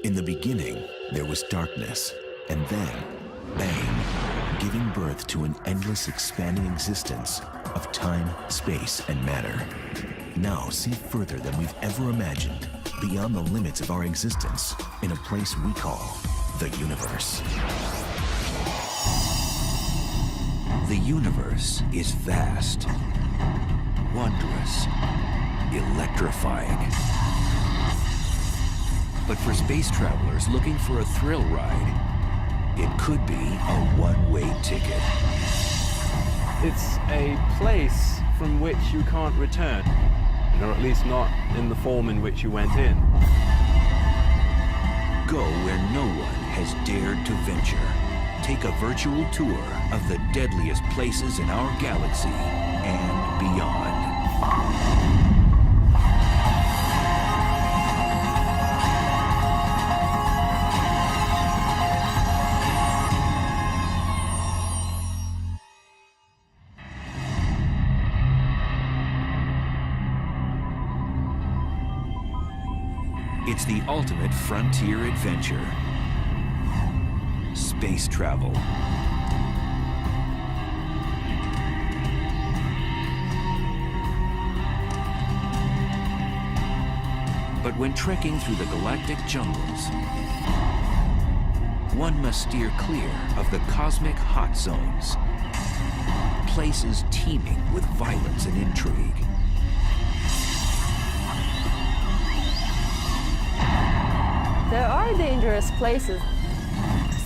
In the beginning, there was darkness, and then, bang, giving birth to an endless expanding existence of time, space, and matter. Now see further than we've ever imagined, beyond the limits of our existence, in a place we call the universe. The universe is vast, wondrous, electrifying. But for space travelers looking for a thrill ride, it could be a one-way ticket. It's a place from which you can't return, or at least not in the form in which you went in. Go where no one has dared to venture. Take a virtual tour of the deadliest places in our galaxy and beyond. It's the ultimate frontier adventure. Space travel. But when trekking through the galactic jungles, one must steer clear of the cosmic hot zones, places teeming with violence and intrigue. There are dangerous places,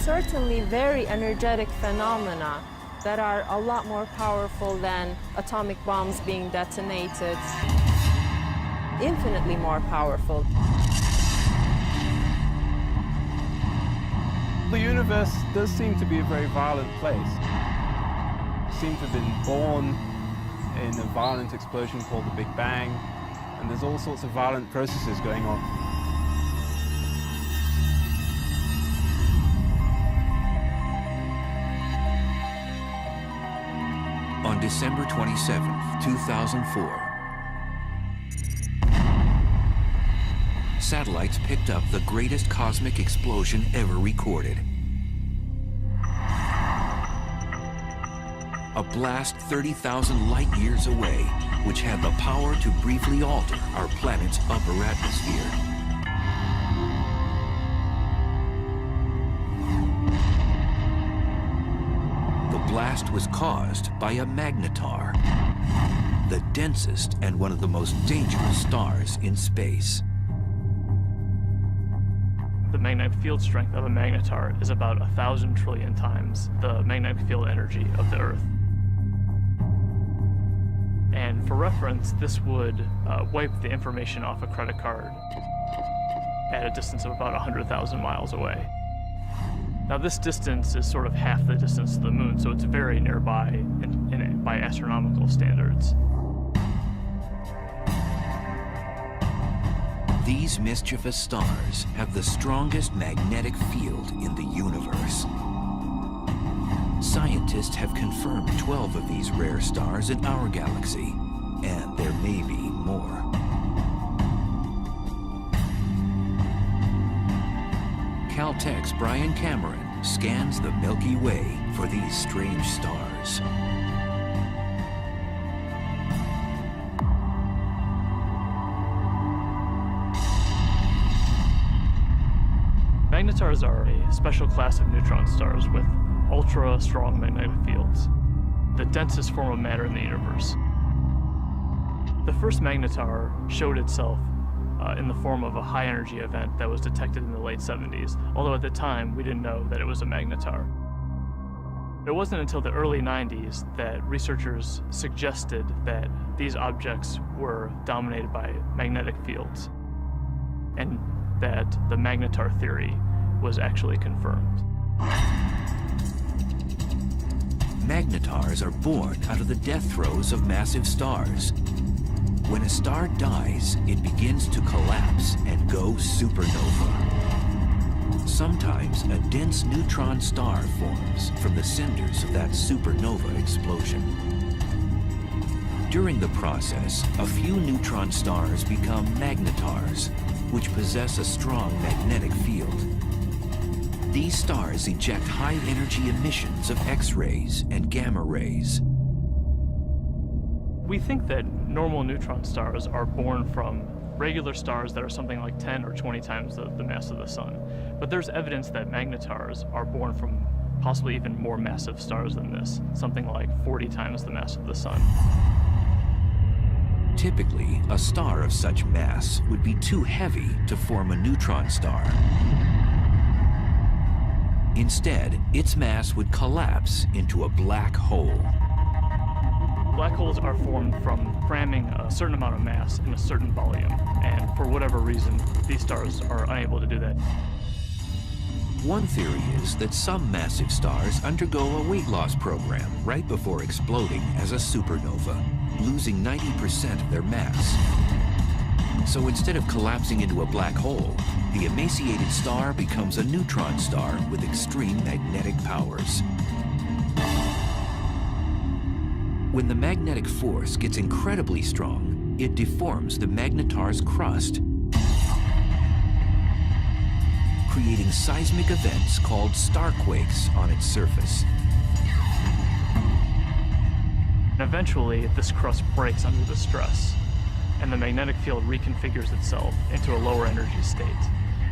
certainly very energetic phenomena that are a lot more powerful than atomic bombs being detonated, infinitely more powerful. The universe does seem to be a very violent place. It seems to have been born in a violent explosion called the Big Bang, and there's all sorts of violent processes going on. On December 27th, 2004, satellites picked up the greatest cosmic explosion ever recorded. A blast 30,000 light years away, which had the power to briefly alter our planet's upper atmosphere. The blast was caused by a magnetar, the densest and one of the most dangerous stars in space. The magnetic field strength of a magnetar is about 1,000 trillion times the magnetic field energy of the Earth. And for reference, this would wipe the information off a credit card at a distance of about 100,000 miles away. Now this distance is sort of half the distance to the moon, so it's very nearby by astronomical standards. These mischievous stars have the strongest magnetic field in the universe. Scientists have confirmed 12 of these rare stars in our galaxy, and there may be more. Caltech's Brian Cameron scans the Milky Way for these strange stars. Magnetars are a special class of neutron stars with ultra-strong magnetic fields, the densest form of matter in the universe. The first magnetar showed itself in the form of a high-energy event that was detected in the late 70s, although at the time we didn't know that it was a magnetar. It wasn't until the early 90s that researchers suggested that these objects were dominated by magnetic fields, and that the magnetar theory was actually confirmed. Magnetars are born out of the death throes of massive stars. When a star dies, it begins to collapse and go supernova. Sometimes a dense neutron star forms from the cinders of that supernova explosion. During the process, a few neutron stars become magnetars, which possess a strong magnetic field. These stars eject high-energy emissions of X-rays and gamma rays. We think that normal neutron stars are born from regular stars that are something like 10 or 20 times the mass of the sun. But there's evidence that magnetars are born from possibly even more massive stars than this, something like 40 times the mass of the sun. Typically, a star of such mass would be too heavy to form a neutron star. Instead, its mass would collapse into a black hole. Black holes are formed from cramming a certain amount of mass in a certain volume, and for whatever reason, these stars are unable to do that. One theory is that some massive stars undergo a weight loss program right before exploding as a supernova, losing 90% of their mass. So instead of collapsing into a black hole, the emaciated star becomes a neutron star with extreme magnetic powers. When the magnetic force gets incredibly strong, it deforms the magnetar's crust, creating seismic events called starquakes on its surface. And eventually, this crust breaks under the stress, and the magnetic field reconfigures itself into a lower energy state.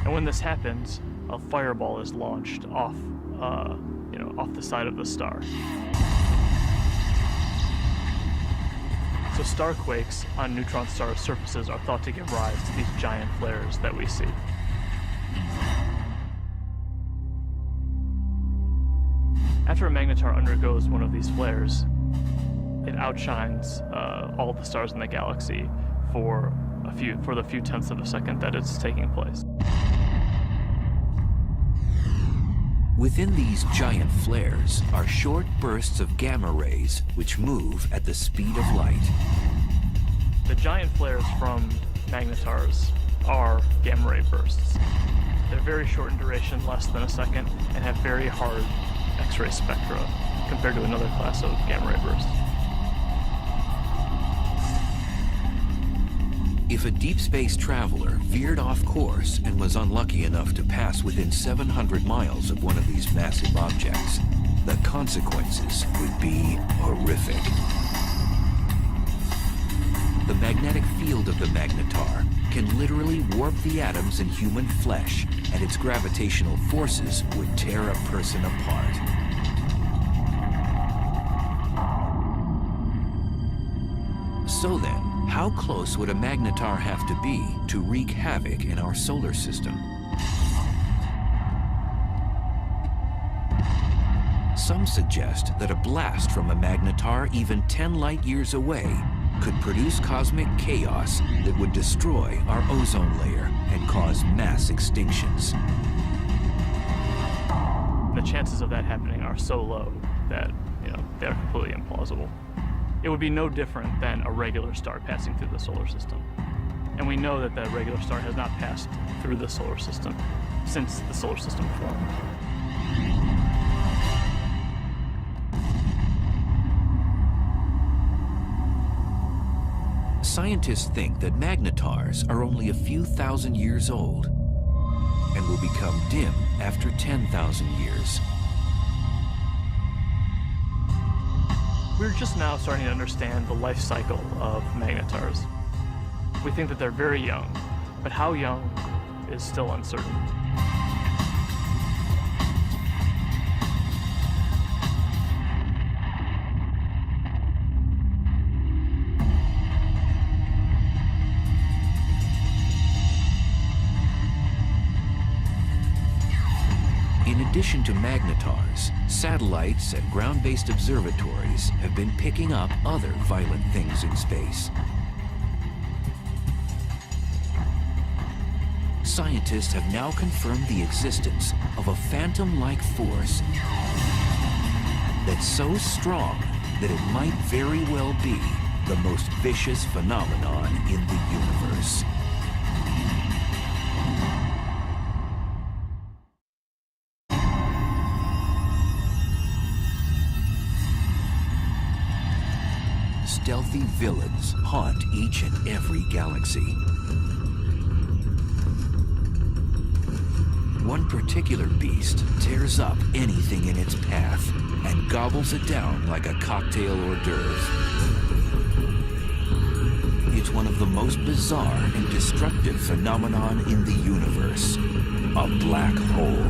And when this happens, a fireball is launched off the side of the star. So starquakes on neutron star surfaces are thought to give rise to these giant flares that we see. After a magnetar undergoes one of these flares, it outshines all the stars in the galaxy for the few tenths of a second that it's taking place. Within these giant flares are short bursts of gamma rays which move at the speed of light. The giant flares from magnetars are gamma ray bursts. They're very short in duration, less than a second, and have very hard X-ray spectra compared to another class of gamma ray bursts. If a deep space traveler veered off course and was unlucky enough to pass within 700 miles of one of these massive objects, the consequences would be horrific. The magnetic field of the magnetar can literally warp the atoms in human flesh, and its gravitational forces would tear a person apart. So then, how close would a magnetar have to be to wreak havoc in our solar system? Some suggest that a blast from a magnetar even 10 light years away could produce cosmic chaos that would destroy our ozone layer and cause mass extinctions. The chances of that happening are so low that, they're completely implausible. It would be no different than a regular star passing through the solar system. And we know that the regular star has not passed through the solar system since the solar system formed. Scientists think that magnetars are only a few thousand years old and will become dim after 10,000 years. We're just now starting to understand the life cycle of magnetars. We think that they're very young, but how young is still uncertain. In addition to magnetars, satellites and ground-based observatories have been picking up other violent things in space. Scientists have now confirmed the existence of a phantom-like force that's so strong that it might very well be the most vicious phenomenon in the universe. Stealthy villains haunt each and every galaxy. One particular beast tears up anything in its path and gobbles it down like a cocktail hors d'oeuvre. It's one of the most bizarre and destructive phenomenon in the universe, a black hole.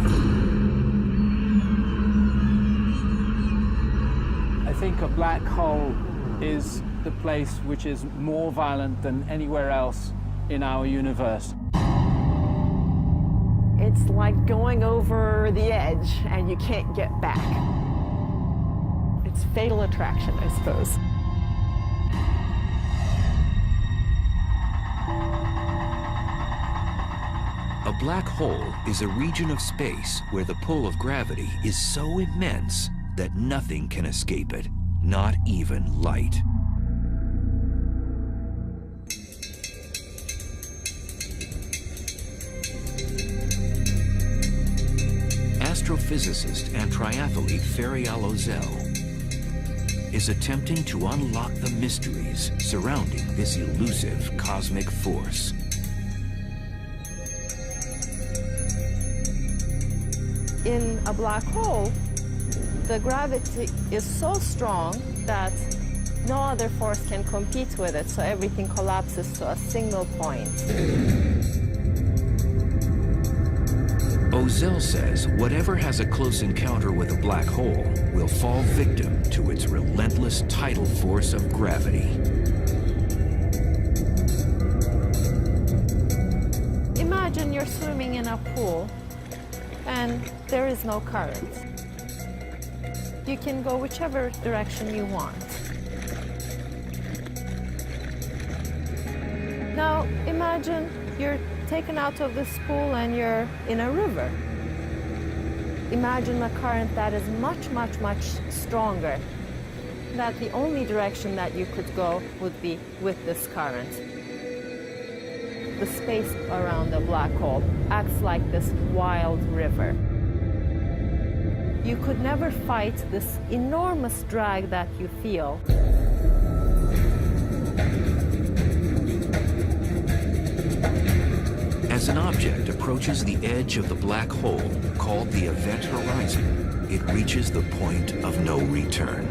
I think a black hole is the place which is more violent than anywhere else in our universe. It's like going over the edge and you can't get back. It's fatal attraction, I suppose. A black hole is a region of space where the pull of gravity is so immense that nothing can escape it, not even light. Astrophysicist and triathlete Ferial Ozel is attempting to unlock the mysteries surrounding this elusive cosmic force. In a black hole, the gravity is so strong that no other force can compete with it, so everything collapses to a single point. Ozel says whatever has a close encounter with a black hole will fall victim to its relentless tidal force of gravity. Imagine you're swimming in a pool and there is no current. You can go whichever direction you want. Now imagine you're taken out of this pool and you're in a river. Imagine a current that is much, much, much stronger. That the only direction that you could go would be with this current. The space around the black hole acts like this wild river. You could never fight this enormous drag that you feel. As an object approaches the edge of the black hole, called the event horizon, it reaches the point of no return.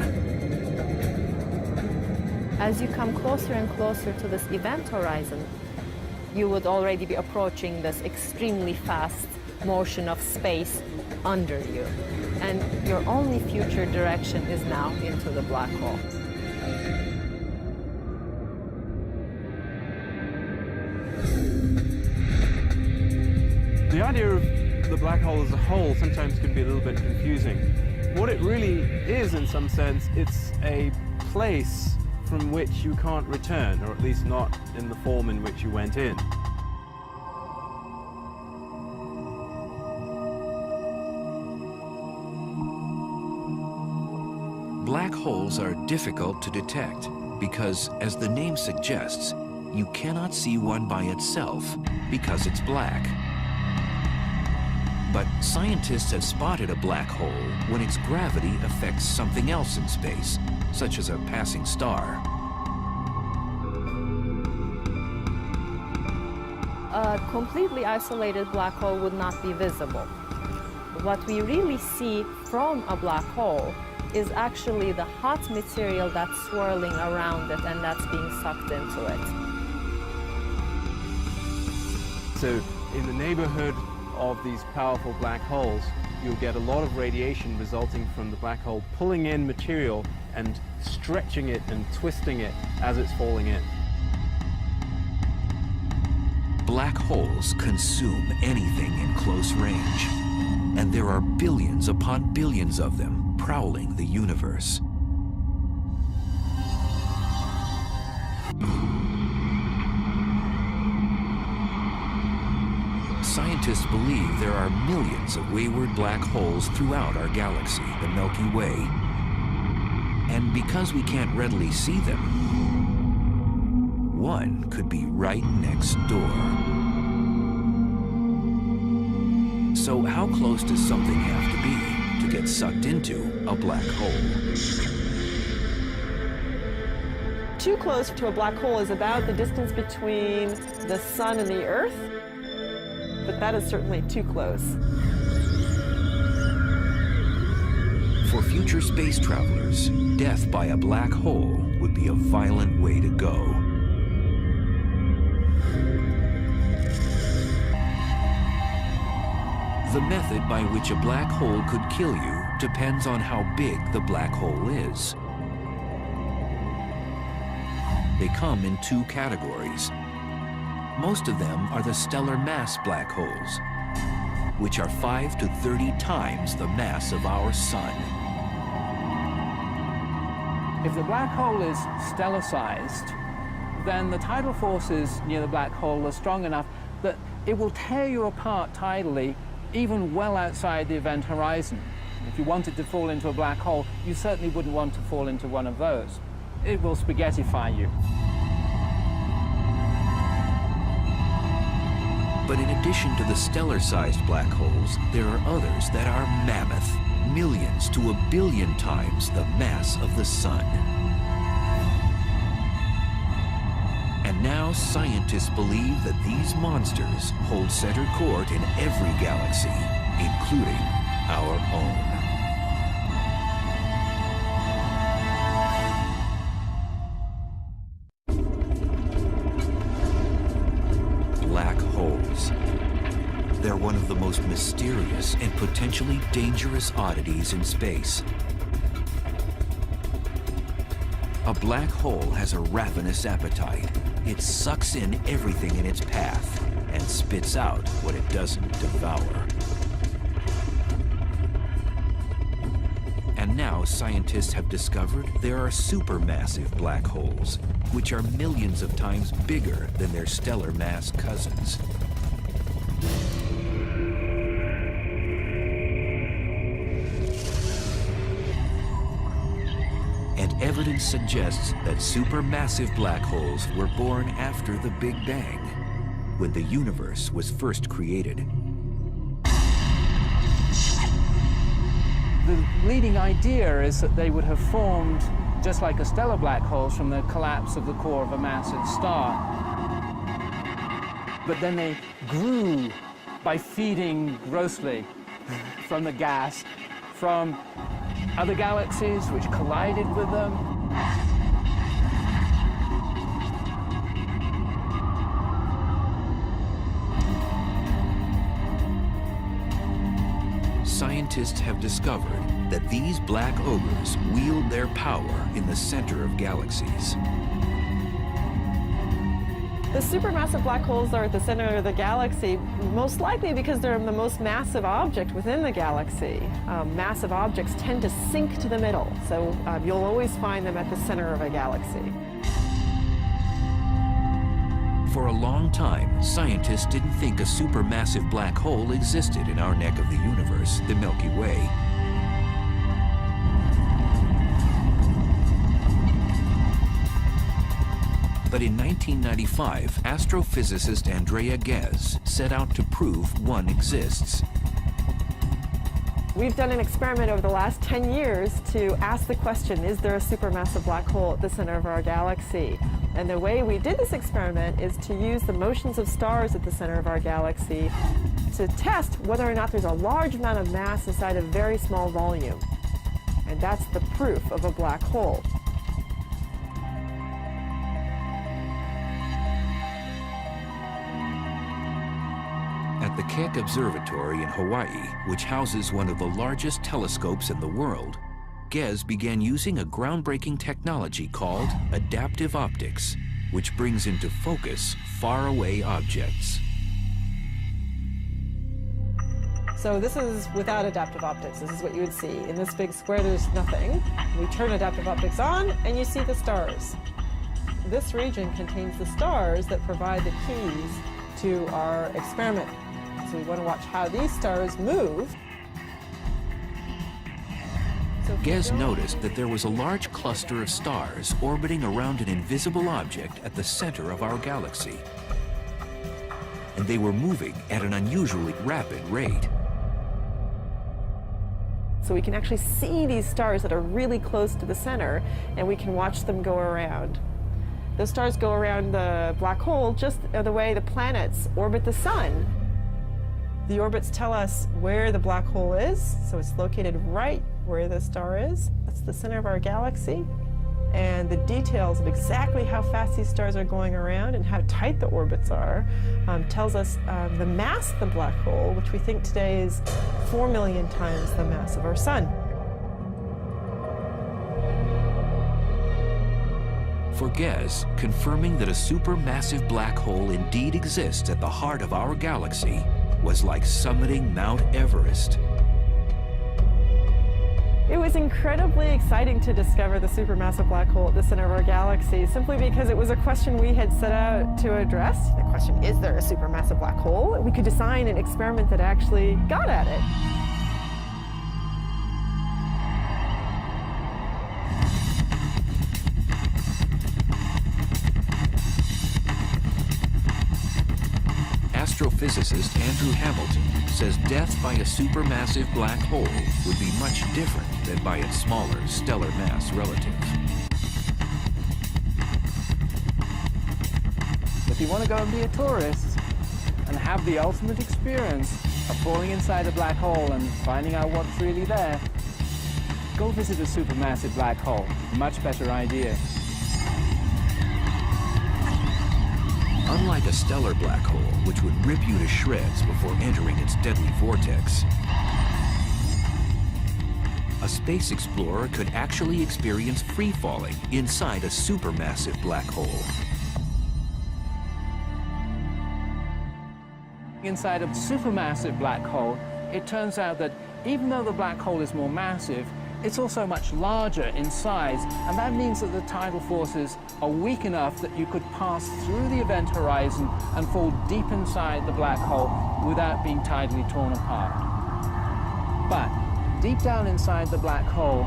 As you come closer and closer to this event horizon, you would already be approaching this extremely fast motion of space under you. And your only future direction is now into the black hole. The idea of the black hole as a whole sometimes can be a little bit confusing. What it really is, in some sense, it's a place from which you can't return, or at least not in the form in which you went in. Black holes are difficult to detect because, as the name suggests, you cannot see one by itself because it's black. But scientists have spotted a black hole when its gravity affects something else in space, such as a passing star. A completely isolated black hole would not be visible. What we really see from a black hole is actually the hot material that's swirling around it and that's being sucked into it. So in the neighborhood of these powerful black holes, you'll get a lot of radiation resulting from the black hole pulling in material and stretching it and twisting it as it's falling in. Black holes consume anything in close range, and there are billions upon billions of them prowling the universe. Scientists believe there are millions of wayward black holes throughout our galaxy, the Milky Way. And because we can't readily see them, one could be right next door. So how close does something have to be to get sucked into a black hole? too close to a black hole is about the distance between the sun and the Earth, but that is certainly too close. For future space travelers, death by a black hole would be a violent way to go. The method by which a black hole could kill you depends on how big the black hole is. They come in two categories. Most of them are the stellar mass black holes, which are 5 to 30 times the mass of our sun. If the black hole is stellar-sized, then the tidal forces near the black hole are strong enough that it will tear you apart tidally, even well outside the event horizon. If you wanted to fall into a black hole, you certainly wouldn't want to fall into one of those. It will spaghettify you. But in addition to the stellar-sized black holes, there are others that are mammoth, millions to a billion times the mass of the sun. And now scientists believe that these monsters hold center court in every galaxy, including our own. Black holes. They're one of the most mysterious and potentially dangerous oddities in space. A black hole has a ravenous appetite. It sucks in everything in its path and spits out what it doesn't devour. And now scientists have discovered there are supermassive black holes, which are millions of times bigger than their stellar mass cousins. And evidence suggests that supermassive black holes were born after the Big Bang, when the universe was first created. The leading idea is that they would have formed just like a stellar black hole from the collapse of the core of a massive star. But then they grew by feeding grossly from the gas, from other galaxies which collided with them. Scientists have discovered that these black ogres wield their power in the center of galaxies. The supermassive black holes are at the center of the galaxy, most likely because they're the most massive object within the galaxy. Massive objects tend to sink to the middle, so you'll always find them at the center of a galaxy. For a long time, scientists didn't think a supermassive black hole existed in our neck of the universe, the Milky Way. But in 1995, astrophysicist Andrea Ghez set out to prove one exists. We've done an experiment over the last 10 years to ask the question, is there a supermassive black hole at the center of our galaxy? And the way we did this experiment is to use the motions of stars at the center of our galaxy to test whether or not there's a large amount of mass inside a very small volume. And that's the proof of a black hole. At the Keck Observatory in Hawaii, which houses one of the largest telescopes in the world, Ghez began using a groundbreaking technology called adaptive optics, which brings into focus faraway objects. So this is without adaptive optics. This is what you would see. In this big square, there's nothing. We turn adaptive optics on, and you see the stars. This region contains the stars that provide the keys to our experiment. So we want to watch how these stars move. Ghez noticed that there was a large cluster of stars orbiting around an invisible object at the center of our galaxy. And they were moving at an unusually rapid rate. So we can actually see these stars that are really close to the center, and we can watch them go around. Those stars go around the black hole just the way the planets orbit the sun. The orbits tell us where the black hole is, so it's located right where the star is. That's the center of our galaxy. And the details of exactly how fast these stars are going around and how tight the orbits are tells us the mass of the black hole, which we think today is 4 million times the mass of our sun. For Ghez, confirming that a supermassive black hole indeed exists at the heart of our galaxy was like summiting Mount Everest. It was incredibly exciting to discover the supermassive black hole at the center of our galaxy, simply because it was a question we had set out to address. The question, is there a supermassive black hole? We could design an experiment that actually got at it. Astrophysicist Andrew Hamilton says death by a supermassive black hole would be much different than by its smaller stellar mass relative. If you want to go and be a tourist and have the ultimate experience of falling inside a black hole and finding out what's really there, go visit a supermassive black hole. Much better idea. Unlike a stellar black hole, which would rip you to shreds before entering its deadly vortex, a space explorer could actually experience free-falling inside a supermassive black hole. Inside a supermassive black hole, it turns out that even though the black hole is more massive, it's also much larger in size, and that means that the tidal forces are weak enough that you could pass through the event horizon and fall deep inside the black hole without being tidally torn apart. But deep down inside the black hole,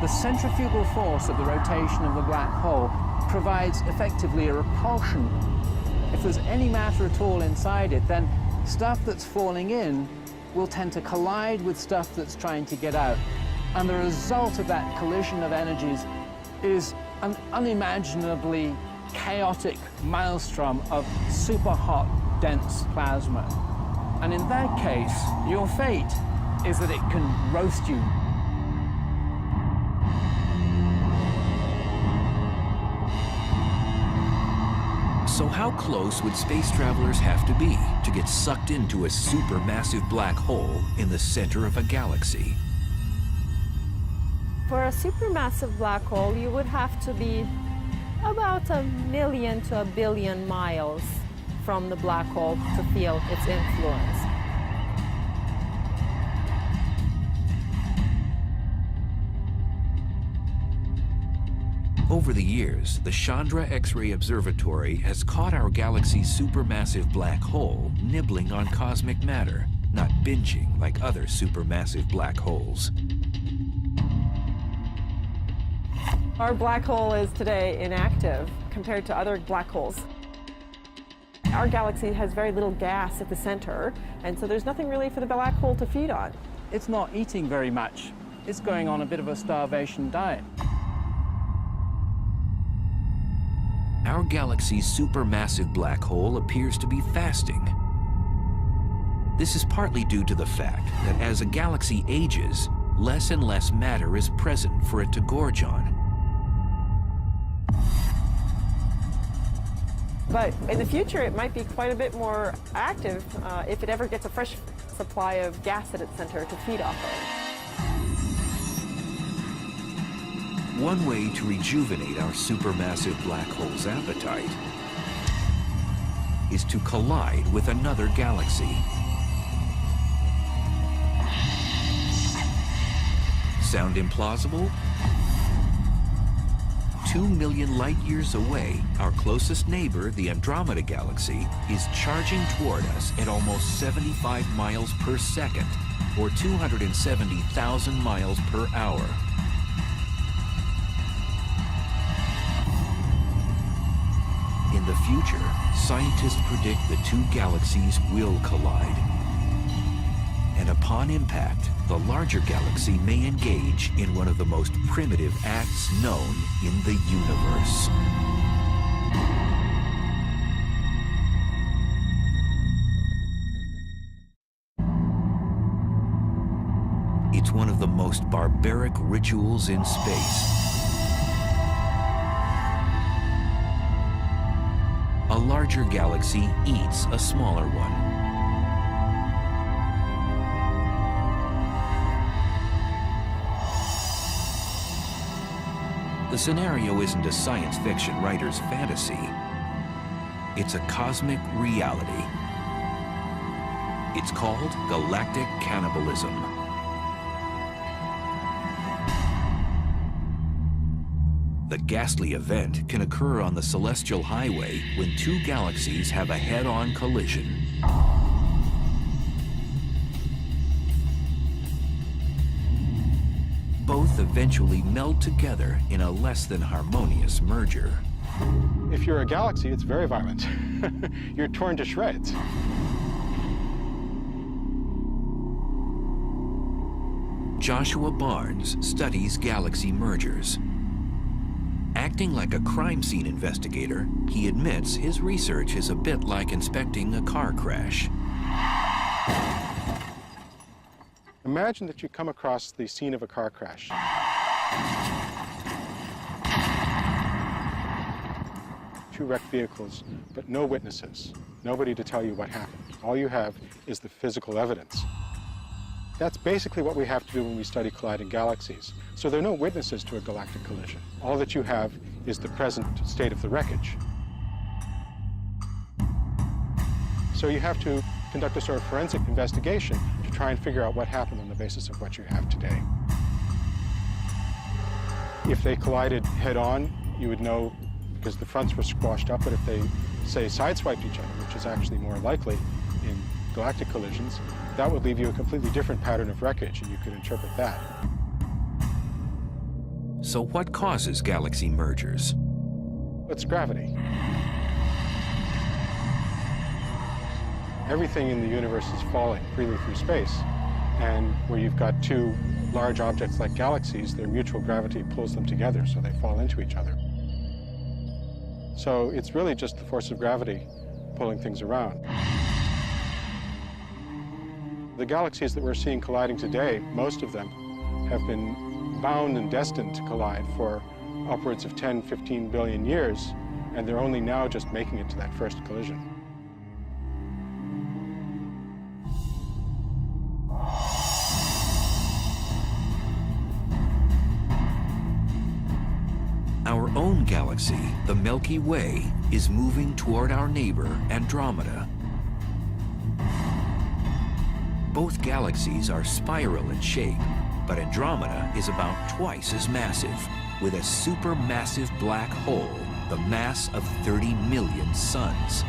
the centrifugal force of the rotation of the black hole provides effectively a repulsion. If there's any matter at all inside it, then stuff that's falling in will tend to collide with stuff that's trying to get out. And the result of that collision of energies is an unimaginably chaotic maelstrom of super hot, dense plasma. And in that case, your fate is that it can roast you. So how close would space travelers have to be to get sucked into a supermassive black hole in the center of a galaxy? For a supermassive black hole, you would have to be about 1 million to 1 billion miles from the black hole to feel its influence. Over the years, the Chandra X-ray Observatory has caught our galaxy's supermassive black hole nibbling on cosmic matter, not binging like other supermassive black holes. Our black hole is today inactive compared to other black holes. Our galaxy has very little gas at the center, and so there's nothing really for the black hole to feed on. It's not eating very much. It's going on a bit of a starvation diet. Our galaxy's supermassive black hole appears to be fasting. This is partly due to the fact that as a galaxy ages, less and less matter is present for it to gorge on. But in the future, it might be quite a bit more active if it ever gets a fresh supply of gas at its center to feed off of. One way to rejuvenate our supermassive black hole's appetite is to collide with another galaxy. Sound implausible? 2 million light-years away, our closest neighbor, the Andromeda Galaxy, is charging toward us at almost 75 miles per second, or 270,000 miles per hour. In the future, scientists predict the two galaxies will collide. And upon impact, the larger galaxy may engage in one of the most primitive acts known in the universe. It's one of the most barbaric rituals in space. A larger galaxy eats a smaller one. The scenario isn't a science fiction writer's fantasy. It's a cosmic reality. It's called galactic cannibalism. The ghastly event can occur on the celestial highway when two galaxies have a head-on collision. Both eventually meld together in a less than harmonious merger. If you're a galaxy, it's very violent. You're torn to shreds. Joshua Barnes studies galaxy mergers. Acting like a crime scene investigator, he admits his research is a bit like inspecting a car crash. Imagine that you come across the scene of a car crash. Two wrecked vehicles, but no witnesses. Nobody to tell you what happened. All you have is the physical evidence. That's basically what we have to do when we study colliding galaxies. So there are no witnesses to a galactic collision. All that you have is the present state of the wreckage. So you have to conduct a sort of forensic investigation to try and figure out what happened on the basis of what you have today. If they collided head-on, you would know because the fronts were squashed up, but if they, say, sideswiped each other, which is actually more likely in galactic collisions, that would leave you a completely different pattern of wreckage, and you could interpret that. So what causes galaxy mergers? It's gravity. Everything in the universe is falling freely through space, and where you've got two large objects like galaxies, their mutual gravity pulls them together, so they fall into each other. So it's really just the force of gravity pulling things around. The galaxies that we're seeing colliding today, most of them have been bound and destined to collide for upwards of 10, 15 billion years, and they're only now just making it to that first collision. Our own galaxy, the Milky Way, is moving toward our neighbor, Andromeda. Both galaxies are spiral in shape, but Andromeda is about twice as massive, with a supermassive black hole the mass of 30 million suns.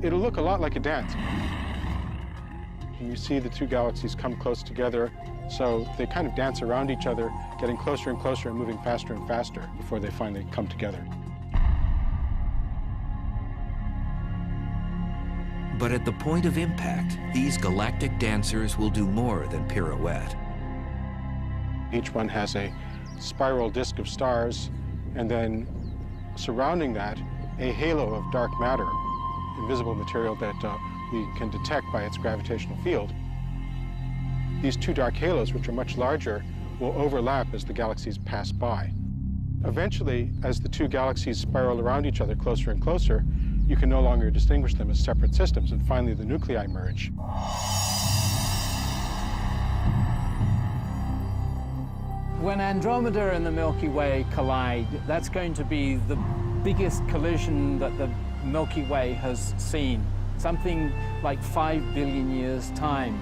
It'll look a lot like a dance. And you see the two galaxies come close together, so they kind of dance around each other, getting closer and closer and moving faster and faster before they finally come together. But at the point of impact, these galactic dancers will do more than pirouette. Each one has a spiral disk of stars, and then surrounding that, a halo of dark matter, invisible material that we can detect by its gravitational field. These two dark halos, which are much larger, will overlap as the galaxies pass by. Eventually, as the two galaxies spiral around each other closer and closer, you can no longer distinguish them as separate systems, and finally the nuclei merge. When Andromeda and the Milky Way collide, that's going to be the biggest collision that the Milky Way has seen, something like 5 billion years' time.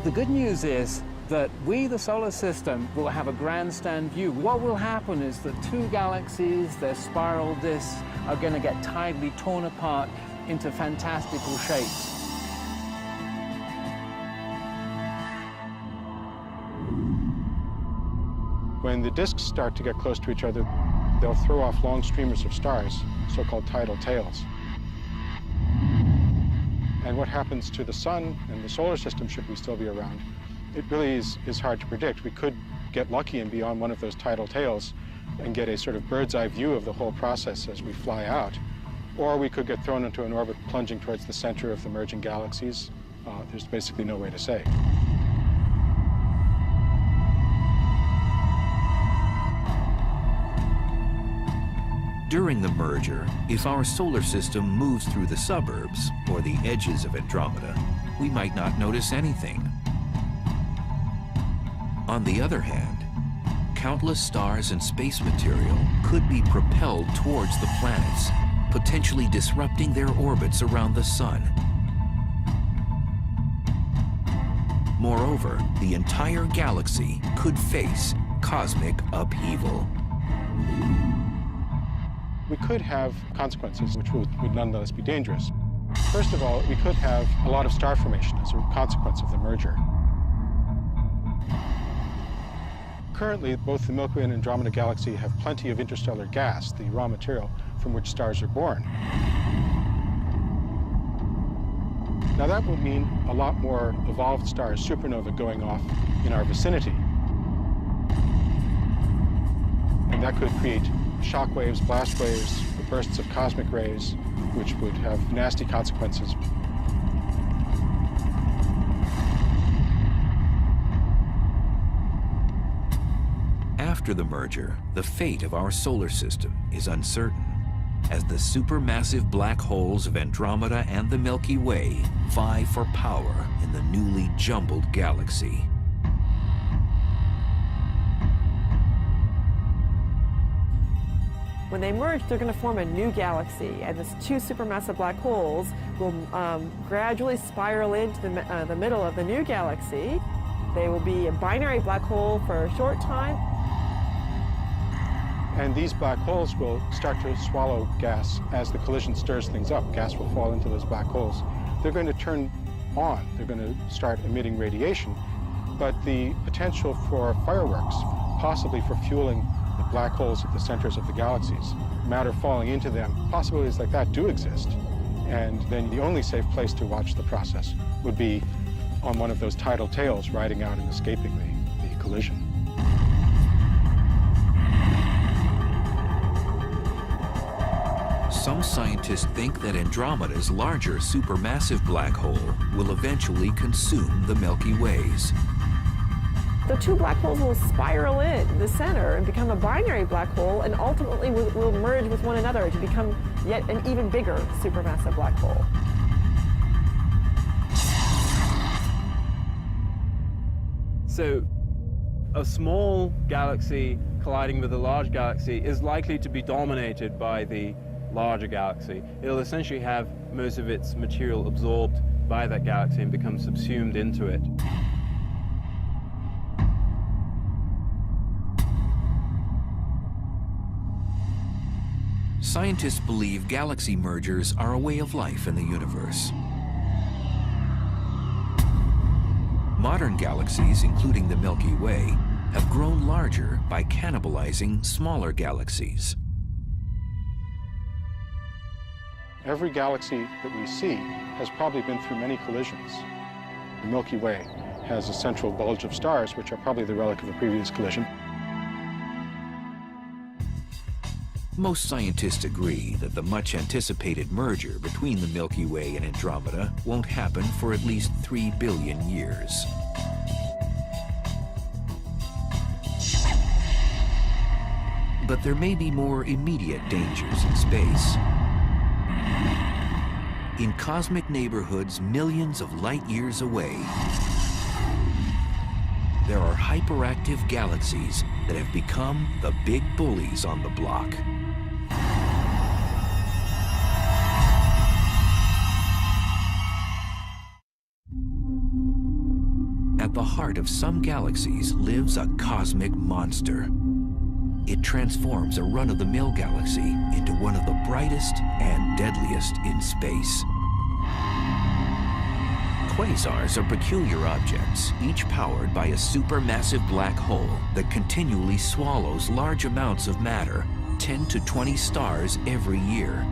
The good news is that we, the solar system, will have a grandstand view. What will happen is that two galaxies, their spiral disks, are going to get tidally torn apart into fantastical shapes. When the disks start to get close to each other, they'll throw off long streamers of stars, so-called tidal tails. And what happens to the sun and the solar system, should we still be around, it really is hard to predict. We could get lucky and be on one of those tidal tails and get a sort of bird's eye view of the whole process as we fly out. Or we could get thrown into an orbit plunging towards the center of the merging galaxies. There's basically no way to say. During the merger, if our solar system moves through the suburbs or the edges of Andromeda, we might not notice anything. On the other hand, countless stars and space material could be propelled towards the planets, potentially disrupting their orbits around the sun. Moreover, the entire galaxy could face cosmic upheaval. We could have consequences which would nonetheless be dangerous. First of all, we could have a lot of star formation as a consequence of the merger. Currently, both the Milky Way and Andromeda Galaxy have plenty of interstellar gas, the raw material from which stars are born. Now that would mean a lot more evolved stars, supernova, going off in our vicinity. And that could create shock waves, blast waves, bursts of cosmic rays, which would have nasty consequences. After the merger, the fate of our solar system is uncertain, as the supermassive black holes of Andromeda and the Milky Way vie for power in the newly jumbled galaxy. When they merge, they're going to form a new galaxy, and these two supermassive black holes will gradually spiral into the middle of the new galaxy. They will be a binary black hole for a short time. And these black holes will start to swallow gas as the collision stirs things up. Gas will fall into those black holes. They're going to turn on. They're going to start emitting radiation. But the potential for fireworks, possibly for fueling the black holes at the centers of the galaxies, matter falling into them, possibilities like that do exist. And then the only safe place to watch the process would be on one of those tidal tails riding out and escaping the collision. Some scientists think that Andromeda's larger supermassive black hole will eventually consume the Milky Ways. The two black holes will spiral in the center and become a binary black hole, and ultimately will merge with one another to become yet an even bigger supermassive black hole. So a small galaxy colliding with a large galaxy is likely to be dominated by the larger galaxy. It'll essentially have most of its material absorbed by that galaxy and become subsumed into it. Scientists believe galaxy mergers are a way of life in the universe. Modern galaxies, including the Milky Way, have grown larger by cannibalizing smaller galaxies. Every galaxy that we see has probably been through many collisions. The Milky Way has a central bulge of stars, which are probably the relic of a previous collision. Most scientists agree that the much-anticipated merger between the Milky Way and Andromeda won't happen for at least 3 billion years. But there may be more immediate dangers in space. In cosmic neighborhoods millions of light years away, there are hyperactive galaxies that have become the big bullies on the block. At the heart of some galaxies lives a cosmic monster. It transforms a run-of-the-mill galaxy into one of the brightest and deadliest in space. Quasars are peculiar objects, each powered by a supermassive black hole that continually swallows large amounts of matter, 10 to 20 stars every year.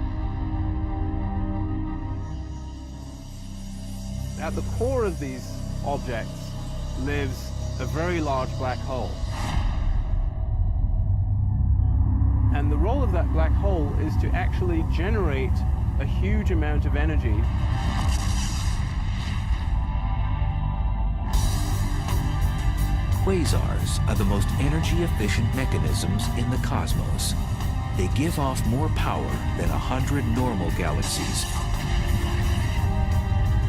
At the core of these objects lives a very large black hole. And the role of that black hole is to actually generate a huge amount of energy. Quasars are the most energy-efficient mechanisms in the cosmos. They give off more power than 100 normal galaxies.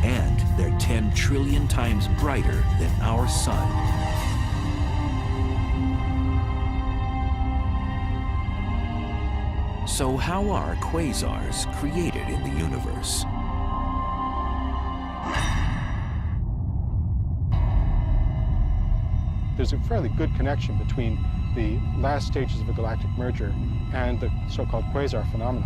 And they're 10 trillion times brighter than our sun. So how are quasars created in the universe? There's a fairly good connection between the last stages of a galactic merger and the so-called quasar phenomena.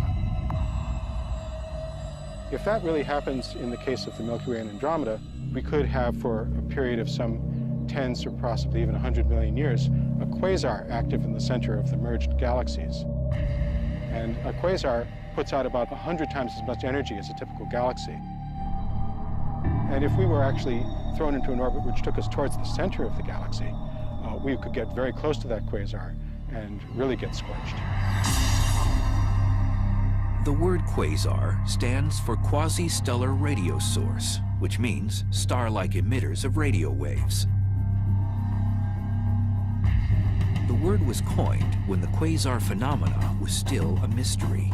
If that really happens in the case of the Milky Way and Andromeda, we could have, for a period of some tens or possibly even 100 million years, a quasar active in the center of the merged galaxies. And a quasar puts out about 100 times as much energy as a typical galaxy. And if we were actually thrown into an orbit which took us towards the center of the galaxy, we could get very close to that quasar and really get scorched. The word quasar stands for quasi-stellar radio source, which means star-like emitters of radio waves. The word was coined when the quasar phenomena was still a mystery.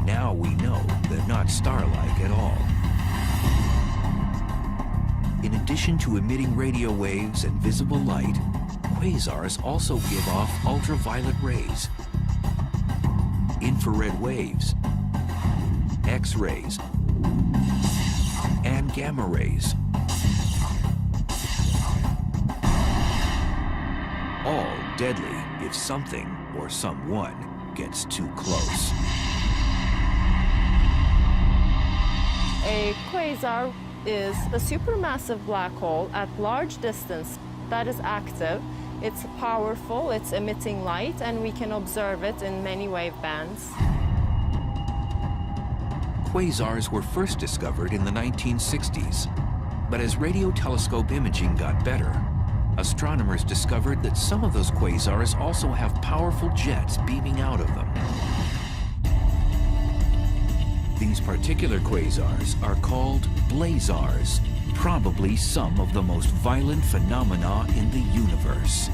Now we know they're not star-like at all. In addition to emitting radio waves and visible light, quasars also give off ultraviolet rays, infrared waves, X-rays, and gamma rays. All deadly if something or someone gets too close. A quasar is a supermassive black hole at large distance that is active. It's powerful, it's emitting light, and we can observe it in many wave bands. Quasars were first discovered in the 1960s, but as radio telescope imaging got better, astronomers discovered that some of those quasars also have powerful jets beaming out of them. These particular quasars are called blazars, probably some of the most violent phenomena in the universe.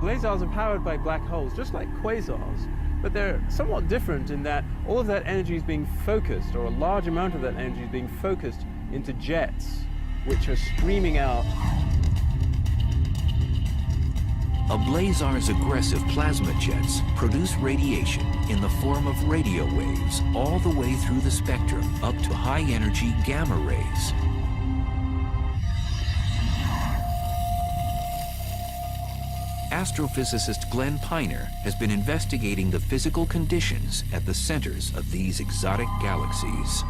Blazars are powered by black holes, just like quasars, but they're somewhat different in that all of that energy is being focused, or a large amount of that energy is being focused into jets, which are streaming out. A blazar's aggressive plasma jets produce radiation in the form of radio waves all the way through the spectrum up to high-energy gamma rays. Astrophysicist Glenn Piner has been investigating the physical conditions at the centers of these exotic galaxies.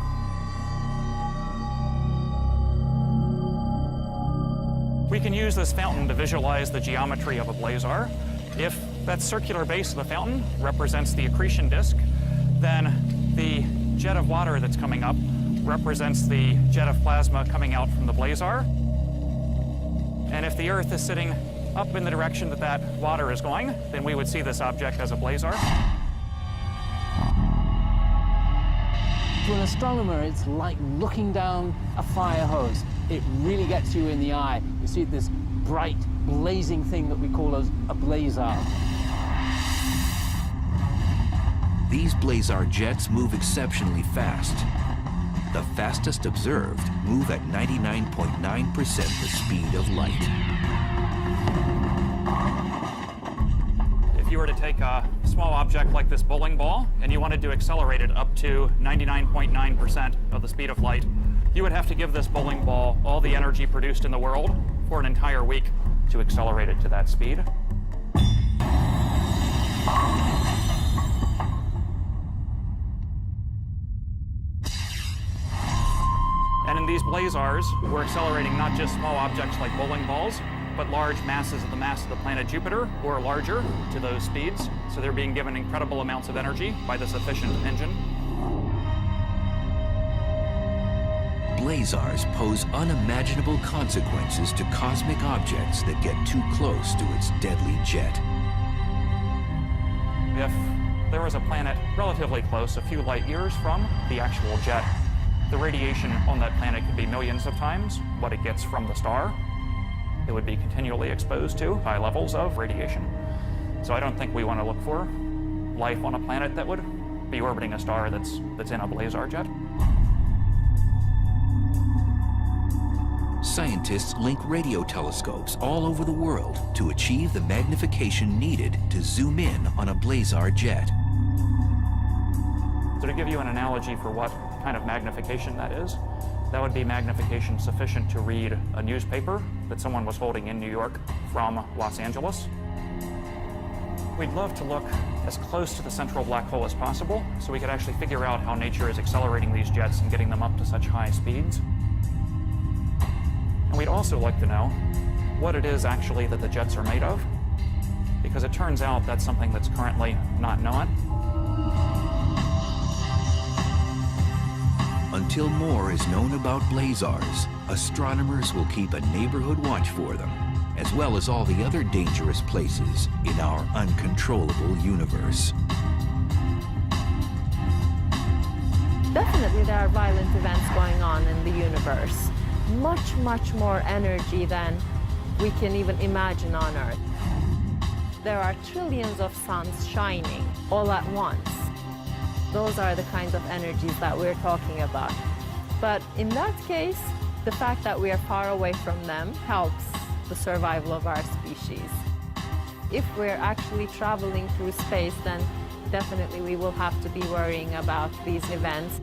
We can use this fountain to visualize the geometry of a blazar. If that circular base of the fountain represents the accretion disk, then the jet of water that's coming up represents the jet of plasma coming out from the blazar. And if the Earth is sitting up in the direction that that water is going, then we would see this object as a blazar. To an astronomer, it's like looking down a fire hose. It really gets you in the eye. You see this bright, blazing thing that we call a blazar. These blazar jets move exceptionally fast. The fastest observed move at 99.9% the speed of light. If you were to take a small object like this bowling ball and you wanted to accelerate it up to 99.9% of the speed of light, you would have to give this bowling ball all the energy produced in the world for an entire week to accelerate it to that speed. And in these blazars, we're accelerating not just small objects like bowling balls, but large masses of the mass of the planet Jupiter or larger to those speeds. So they're being given incredible amounts of energy by this efficient engine. blazars pose unimaginable consequences to cosmic objects that get too close to its deadly jet. If there was a planet relatively close, a few light years from the actual jet, the radiation on that planet could be millions of times what it gets from the star. It would be continually exposed to high levels of radiation. So I don't think we want to look for life on a planet that would be orbiting a star that's in a blazar jet. Scientists link radio telescopes all over the world to achieve the magnification needed to zoom in on a blazar jet. So to give you an analogy for what kind of magnification that is, that would be magnification sufficient to read a newspaper that someone was holding in New York from Los Angeles. We'd love to look as close to the central black hole as possible so we could actually figure out how nature is accelerating these jets and getting them up to such high speeds. And we'd also like to know what it is actually that the jets are made of, because it turns out that's something that's currently not known. Until more is known about blazars, astronomers will keep a neighborhood watch for them, as well as all the other dangerous places in our uncontrollable universe. Definitely there are violent events going on in the universe. Much, much more energy than we can even imagine on Earth. There are trillions of suns shining all at once. Those are the kinds of energies that we're talking about. But in that case, the fact that we are far away from them helps the survival of our species. If we're actually traveling through space, then definitely we will have to be worrying about these events.